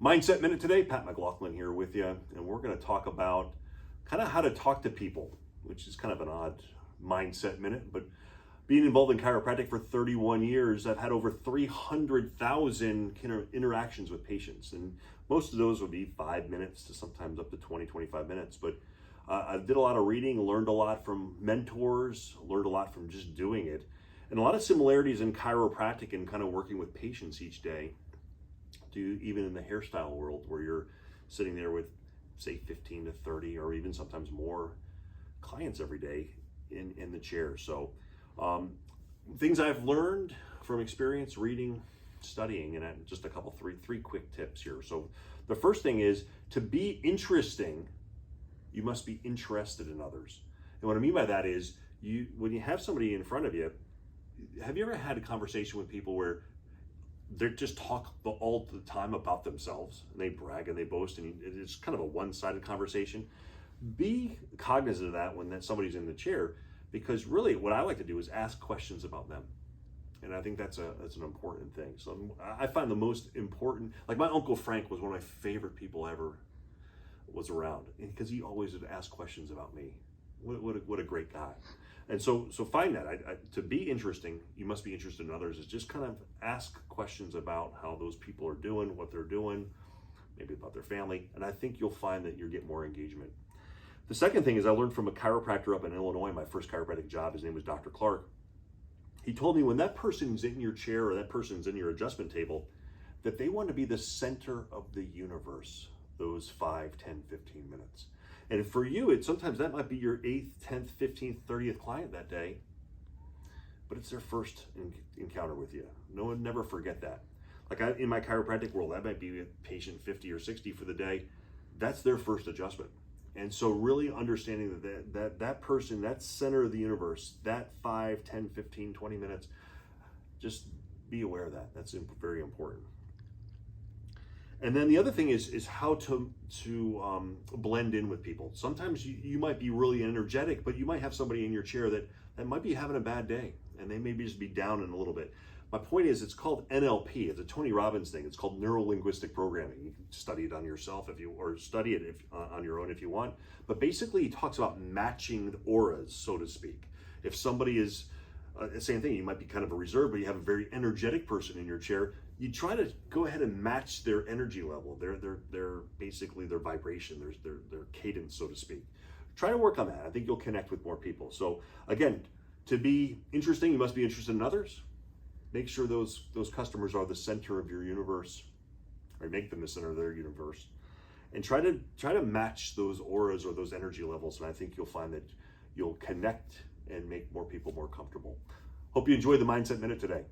Mindset Minute today, Pat McLaughlin here with you, and we're going to talk about kind of how to talk to people, which is kind of an odd mindset minute, but being involved in chiropractic for 31 years, I've had over 300,000 interactions with patients, and most of those would be 5 minutes to sometimes up to 20, 25 minutes, but I did a lot of reading, learned a lot from mentors, learned a lot from just doing it, and a lot of similarities in chiropractic and kind of working with patients each day. Even in the hairstyle world where you're sitting there with say 15 to 30 or even sometimes more clients every day in the chair. So things I've learned from experience, reading, studying, and just a couple, three quick tips here. So the first thing is to be interesting, you must be interested in others. And what I mean by that is when you have somebody in front of you, have you ever had a conversation with people where they just talk all the time about themselves and they brag and they boast, and it's kind of a one-sided conversation? Be cognizant of that when somebody's in the chair, because really what I like to do is ask questions about them. And I think that's an important thing. So I find the most important, like my Uncle Frank was one of my favorite people ever was around, because he always would ask questions about me. What a great guy. And so find that. To be interesting, you must be interested in others. Is just kind of ask questions about how those people are doing, what they're doing, maybe about their family. And I think you'll find that you'll get more engagement. The second thing is I learned from a chiropractor up in Illinois, my first chiropractic job. His name was Dr. Clark. He told me when that person's in your chair or that person's in your adjustment table, that they want to be the center of the universe, those 5, 10, 15 minutes. And for you, sometimes that might be your 8th, 10th, 15th, 30th client that day, but it's their first encounter with you. No one never forget that. Like in my chiropractic world, that might be a patient 50 or 60 for the day. That's their first adjustment. And so really understanding that person, that center of the universe, that 5, 10, 15, 20 minutes, just be aware of that. That's very important. And then the other thing is how to blend in with people. Sometimes you might be really energetic, but you might have somebody in your chair that might be having a bad day, and they maybe just be down in a little bit. My point is, it's called NLP. It's a Tony Robbins thing. It's called neuro-linguistic programming. You can study it on yourself or study it on your own if you want. But basically, he talks about matching the auras, so to speak. If somebody is same thing, you might be kind of a reserve, but you have a very energetic person in your chair. You try to go ahead and match their energy level, their basically their vibration, their cadence, so to speak. Try to work on that. I think you'll connect with more people. So again, to be interesting, you must be interested in others. Make sure those customers are the center of your universe, or make them the center of their universe, and try to match those auras or those energy levels. And I think you'll find that you'll connect and make more people more comfortable. Hope you enjoyed the Mindset Minute today.